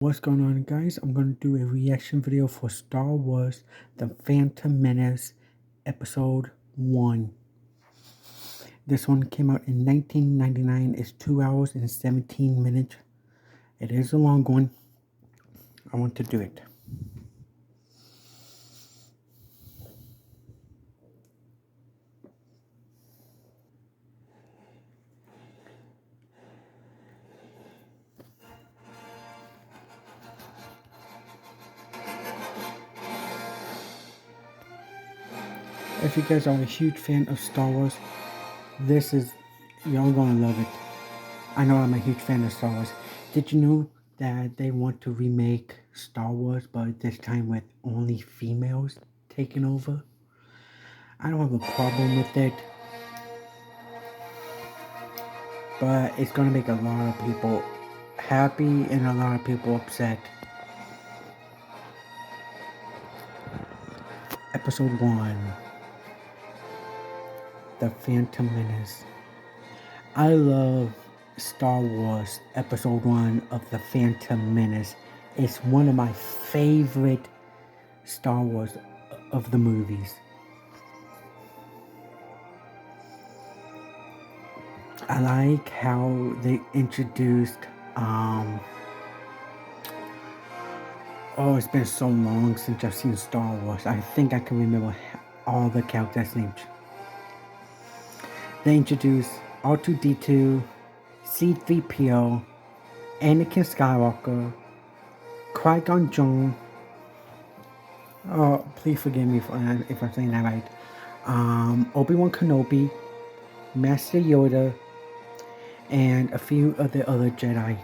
What's going on, guys? I'm going to do a reaction video for Star Wars The Phantom Menace Episode 1. This one came out in 1999. It's 2 hours and 17 minutes. It is a long one. I want to do it. If you guys are a huge fan of Star Wars, y'all gonna love it. I know I'm a huge fan of Star Wars. Did you know that they want to remake Star Wars, but this time with only females taking over? I don't have a problem with it, but it's gonna make a lot of people happy and a lot of people upset. Episode 1, The Phantom Menace. I love Star Wars Episode 1 of The Phantom Menace. It's one of my favorite Star Wars of the movies. I like how they introduced, it's been so long since I've seen Star Wars. I think I can remember all the characters' names. They introduced R2-D2, C-3PO, Anakin Skywalker, Qui-Gon Jinn. Oh, please forgive me if I'm saying that right. Obi-Wan Kenobi, Master Yoda, and a few of the other Jedi.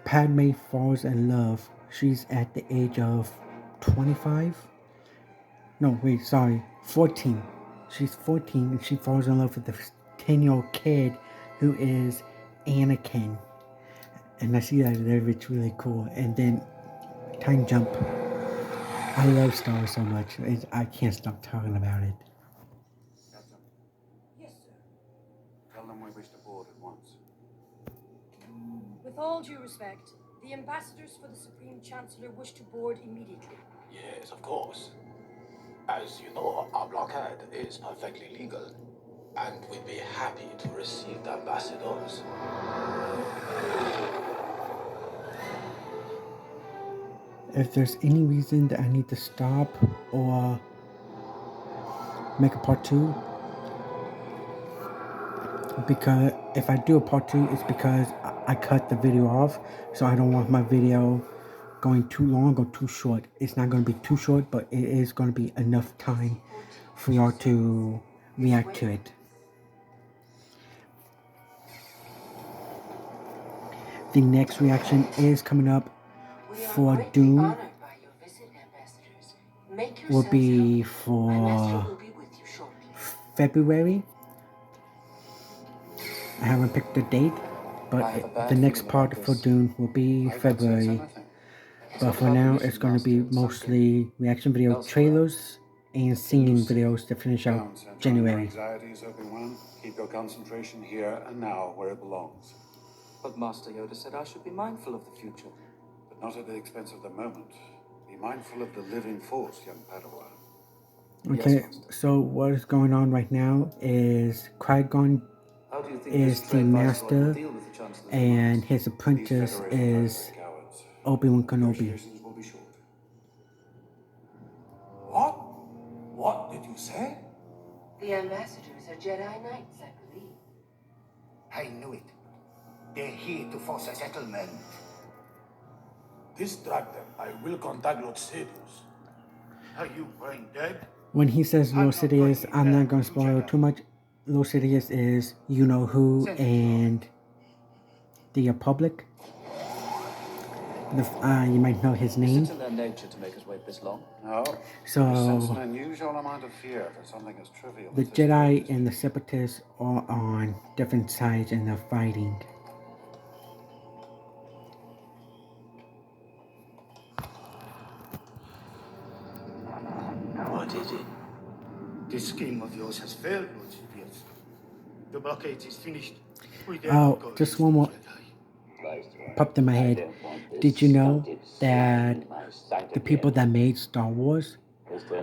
Padme falls in love. She's at the age of 25? No, wait, sorry, 14. She's 14 and she falls in love with the 10-year-old kid who is Anakin. And I see that there, it's really cool. And then, time jump. I love Star Wars so much. I can't stop talking about it. Yes, sir. Tell them we wish to board at once. With all due respect, the ambassadors for the Supreme Chancellor wish to board immediately. Yes, of course. As you know, our blockade is perfectly legal, and we'd be happy to receive the ambassadors. If there's any reason that I need to stop or make a part 2, because if I do a part 2, it's because I cut the video off, so I don't want my video going too long or too short. It's not going to be too short, but it is going to be enough time for y'all to react to it. The next reaction is coming up for Dune. Will be for February. I haven't picked the date, but the next part for Dune will be February. But for now, it's going to be mostly reaction video trailers and singing videos to finish out January. Keep your concentration here and now where it belongs. But Master Yoda said I should be mindful of the future. But not at the expense of the moment. Be mindful of the living force, young Padawan. Okay, so what is going on right now is Qui-Gon is the master, and his apprentice is Obi-Wan Kenobi. What? What did you say? The ambassadors are Jedi Knights, I believe. I knew it. They're here to force a settlement. Distract them. I will contact Lord Sidious. Are you brain dead? When he says Lord Sidious, I'm not going to spoil too much. Lord Sidious is you-know-who and the public. You might know his name. Is it in their nature to make us wait this long? No. So, There's an unusual amount of fear for something as trivial the as this. Jedi and the Separatists are on different sides and they're fighting. What is it? This scheme of yours has failed, Lord Sidious. The blockade is finished. Oh, just one more popped in my head. Did you know that the people that made Star Wars,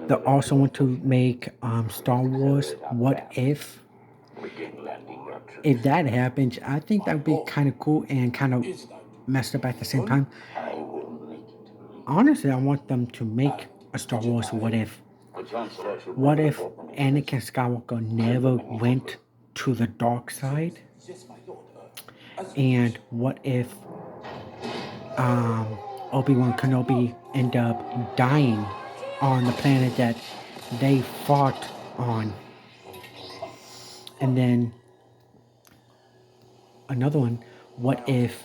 they also want to make Star Wars What If? If that happens, I think that would be kind of cool and kind of messed up at the same time. Honestly, I want them to make a Star Wars What If. What if Anakin Skywalker never went to the dark side? And what if Obi-Wan Kenobi end up dying on the planet that they fought on? And then another one, what if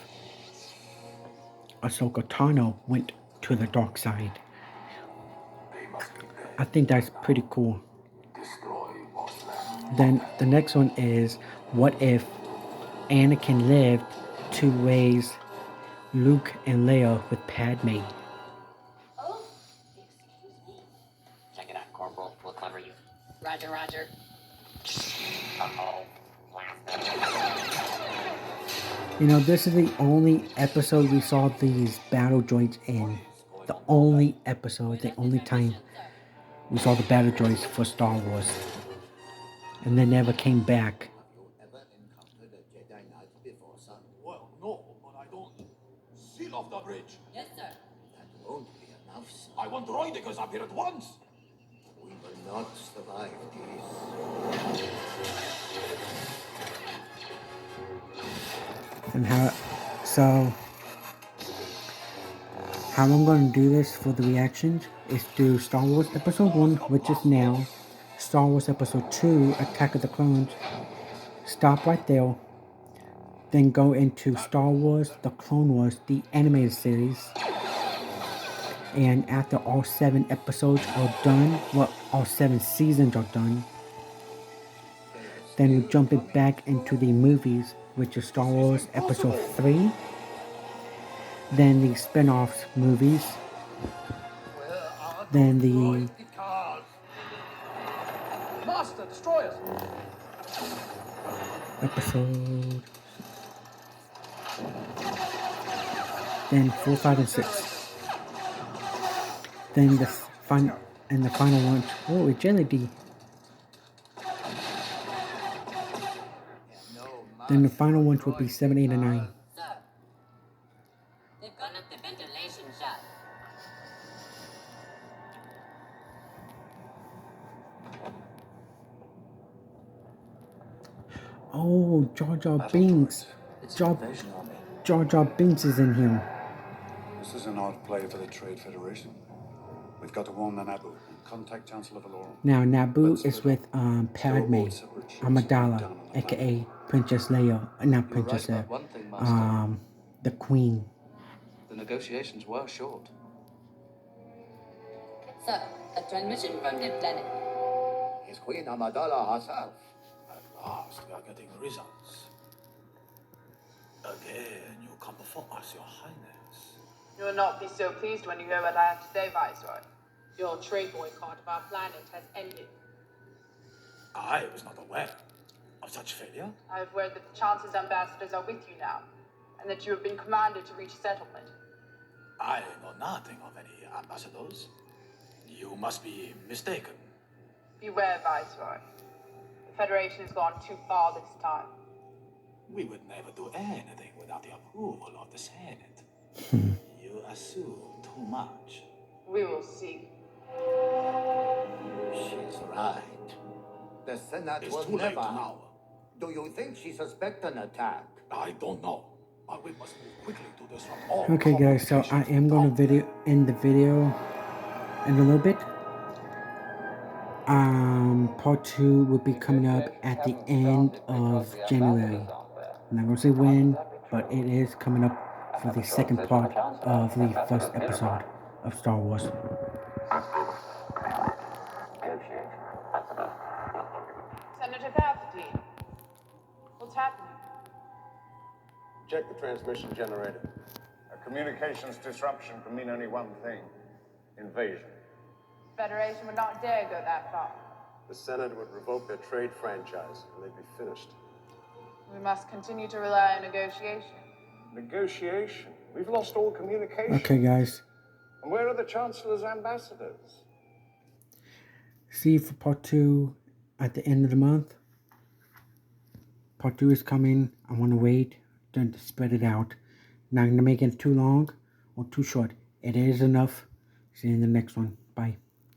Ahsoka Tano went to the dark side? I think that's pretty cool. Then the next one is, what if Anakin lived to raise Luke and Leia with Padme? Oh, excuse me. Check it out, Corporal. We'll cover you. Roger, Roger. Uh-oh. You know, this is the only episode we saw these battle droids in. The only episode, the only time we saw the battle droids for Star Wars. And they never came back. Have you ever encountered a Jedi Knight before, son? Well, no, but I don't. Seal off the bridge. Yes, sir. That won't be enough, son. I want droidekas up here at once. We will not survive this. And how I'm going to do this for the reactions is do Star Wars Episode 1, which is now, Star Wars Episode 2, Attack of the Clones, stop right there, then go into Star Wars The Clone Wars, the animated series, and after all 7 episodes are done, well, all 7 seasons are done, then we jump it back into the movies, which is Star Wars Episode 3, then the spin-offs movies, then the Master, destroyers! episode, then 4, 5, and 6, then the final one, oh, agility, then the final ones would be 7, 8, and 9. Sir, they've gone up the ventilation shaft. Oh, Jar Jar Binks. It's Jar an invasion army. Jar Jar Binks is in here. This is an odd play for the Trade Federation. We've got to warn the Naboo and contact Chancellor Valorum. Now, Naboo is with Padme Amidala, aka Princess Leia, not You're Princess right Leia, about one thing, Master. the Queen. The negotiations were short. Sir, a transmission from the planet. It's Queen Amidala herself. At last, we are getting results. Again, you come before us, Your Highness. You will not be so pleased when you hear what I have to say, Viceroy. Your trade boycott of our planet has ended. I was not aware of such failure. I have heard that the Chancellor's ambassadors are with you now, and that you have been commanded to reach settlement. I know nothing of any ambassadors. You must be mistaken. Beware, Viceroy. The Federation has gone too far this time. We would never do anything without the approval of the Senate. You assume too much. We will see. She's right. The Senate It's will too late never. now. Do you think she suspects an attack? I don't know, but we must move quickly to disrupt all. Okay, guys, so I am going to end the video in a little bit. Part 2 will be coming up at the end of January. I'm not going to say when, but it is coming up for the second part of the first episode of Star Wars. Senator Palpatine, what's happening? Check the transmission generator. A communications disruption can mean only one thing. Invasion. The Federation would not dare go that far. The Senate would revoke their trade franchise, and they'd be finished. We must continue to rely on negotiation. Negotiation. We've lost all communication. Okay, guys. And where are the Chancellor's ambassadors? See you for part 2 at the end of the month. Part 2 is coming. I want to wait to spread it out. Not going to make it too long or too short. It is enough. See you in the next one. Bye.